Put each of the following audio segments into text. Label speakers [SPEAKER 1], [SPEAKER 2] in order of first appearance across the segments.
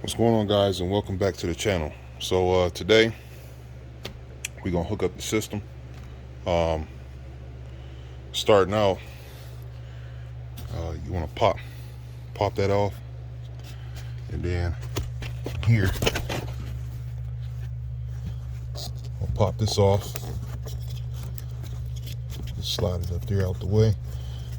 [SPEAKER 1] What's going on, guys, and welcome back to the channel. So today we're gonna hook up the system. Starting out, you want to pop that off, and then here I'll pop this off. Just slide it up there out the way,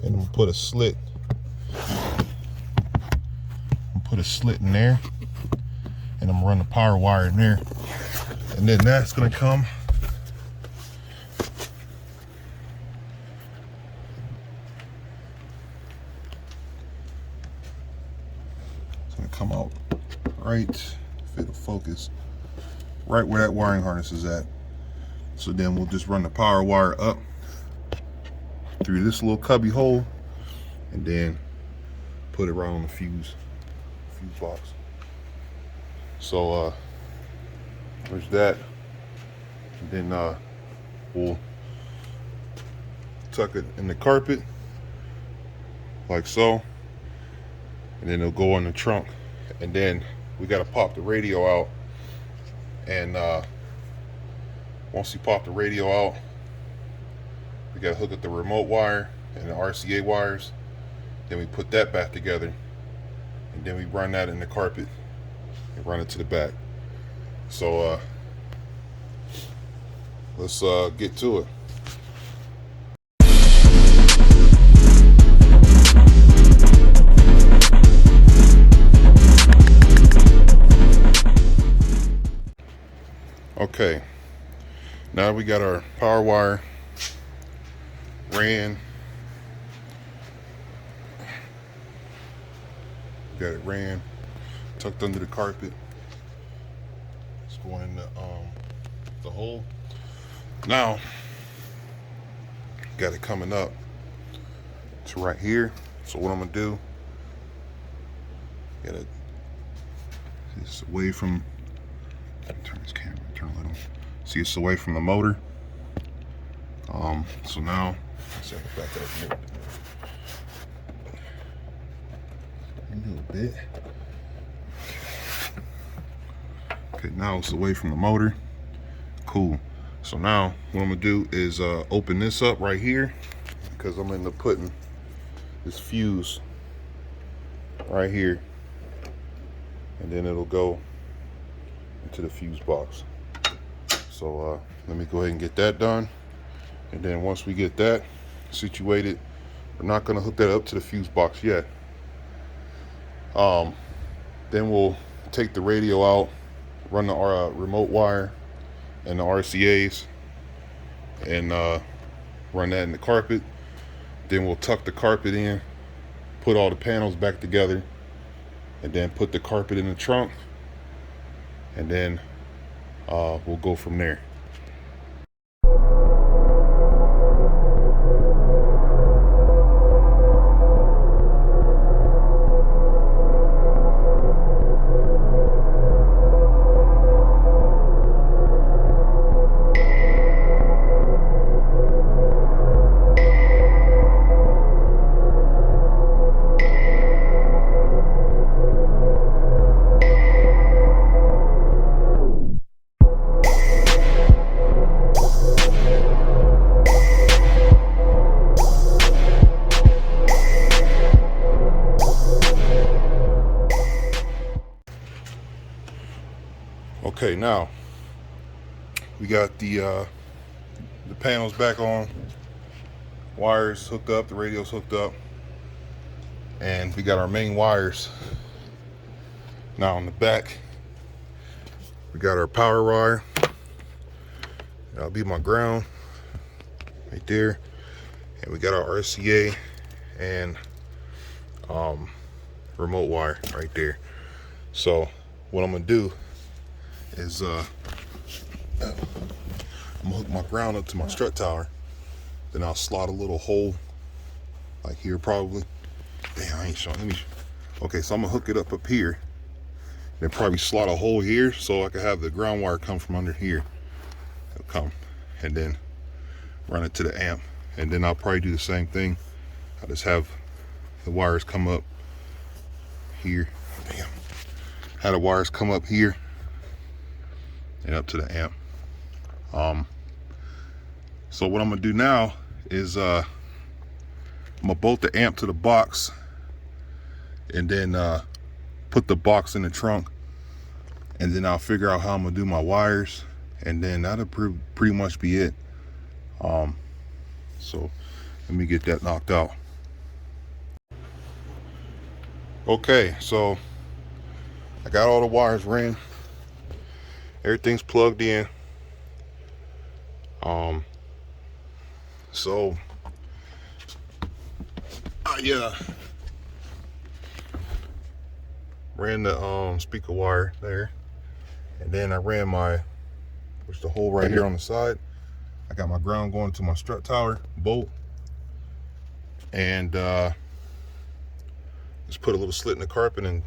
[SPEAKER 1] and we'll put a slit. Put a slit in there, and I'm gonna run the power wire in there, and then that's gonna come out right, if it'll focus, right where that wiring harness is at. So then we'll just run the power wire up through this little cubby hole, and then put it right on the fuse box. So there's that, and then we'll tuck it in the carpet like so, and then it'll go in the trunk. And then we got to pop the radio out, and once you pop the radio out, we got to hook up the remote wire and the RCA wires. Then we put that back together, and then we run that in the carpet and run it to the back. So let's get to it. Okay, now we got our power wire ran. Got it ran, tucked under the carpet. It's going in the hole. Now, got it coming up to right here. So what I'm gonna do, get it just away from. Turn this camera, turn a little. See, it's away from the motor. So now, let's back up here a little bit. Okay, now it's away from the motor. Cool. So now what I'm gonna do is open this up right here, because I'm gonna end up putting this fuse right here, and then it'll go into the fuse box. So let me go ahead and get that done, and then once we get that situated, we're not going to hook that up to the fuse box yet. Then we'll take the radio out, run the remote wire and the RCAs, and run that in the carpet. Then we'll tuck the carpet in, put all the panels back together, and then put the carpet in the trunk, and then we'll go from there. Okay, now we got the panels back on, wires hooked up, the radio's hooked up, and we got our main wires. Now on the back, we got our power wire. That'll be my ground right there, and we got our RCA and remote wire right there. So what I'm gonna do is I'm gonna hook my ground up to my strut tower. Then I'll slot a little hole like here probably. Damn, I ain't showing. Okay, so I'm gonna hook it up here, then probably slot a hole here so I can have the ground wire come from under here. It'll come, and then run it to the amp, and then I'll probably do the same thing. I'll just have the wires come up here. Damn, Had the wires come up here and up to the amp. So what I'm gonna do now is I'm gonna bolt the amp to the box and then put the box in the trunk, and then I'll figure out how I'm gonna do my wires, and then that'll pretty much be it. So let me get that knocked out. Okay, so I got all the wires ran, everything's plugged in. So I ran the speaker wire there, and then I ran the hole right here on the side. I got my ground going to my strut tower bolt, and just put a little slit in the carpet and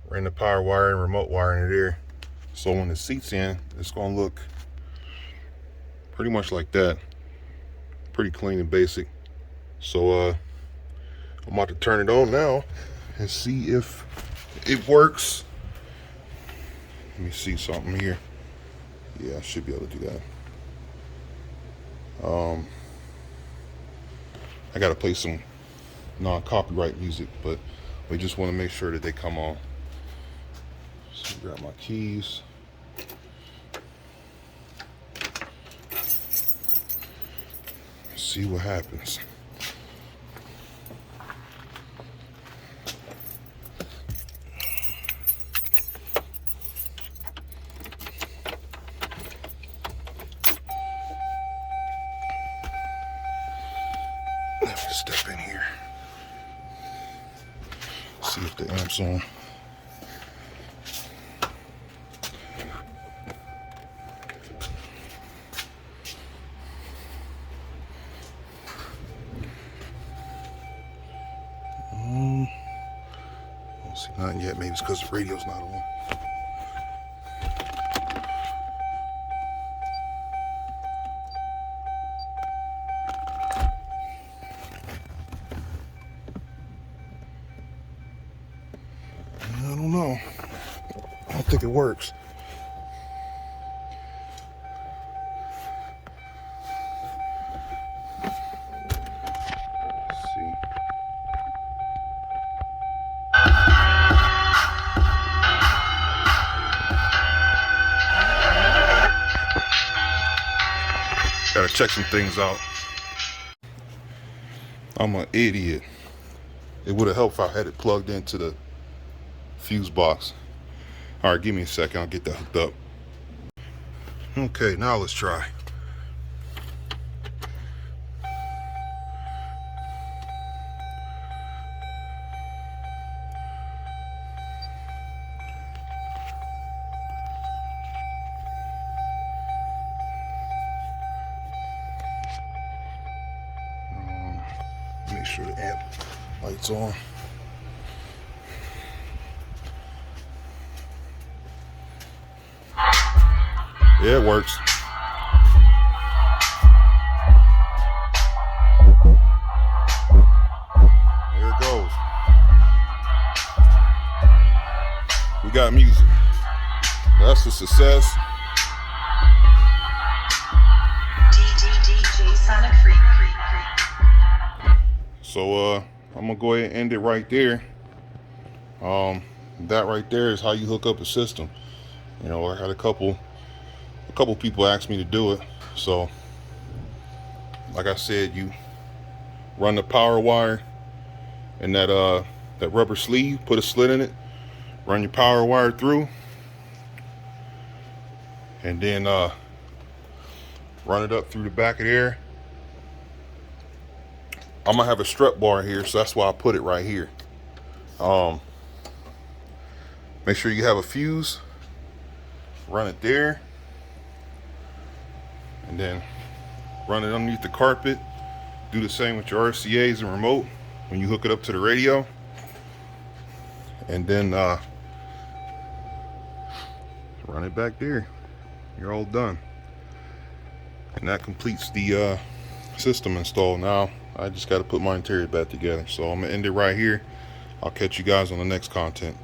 [SPEAKER 1] ran the power wire and remote wire in there. So when the seat's in, it's gonna look pretty much like that. Pretty clean and basic. So I'm about to turn it on now and see if it works. Let me see something here. Yeah, I should be able to do that. I gotta play some non-copyright music, but we just want to make sure that they come on. So grab my keys. See what happens. Let me step in here. See if the amp's on. Don't see nothing yet. Maybe it's because the radio's not on. I don't know. I don't think it works. Let's see. Gotta check some things out. I'm an idiot. It would have helped if I had it plugged into the fuse box. All right, give me a second. I'll get that hooked up. Okay, now let's try. Make sure the amp light's on. Yeah, it works. There it goes. We got music. That's a success.
[SPEAKER 2] DJ Sonic Freak.
[SPEAKER 1] So I'm gonna go ahead and end it right there. That right there is how you hook up a system. You know, I had a couple people ask me to do it. So like I said, you run the power wire and that rubber sleeve, put a slit in it, run your power wire through, and then run it up through the back of there. I'm gonna have a strut bar here, so that's why I put it right here. Make sure you have a fuse, run it there, and then run it underneath the carpet. Do the same with your RCAs and remote when you hook it up to the radio, and then run it back there. You're all done, and that completes the system install. Now I just got to put my interior back together, so I'm gonna end it right here. I'll catch you guys on the next content.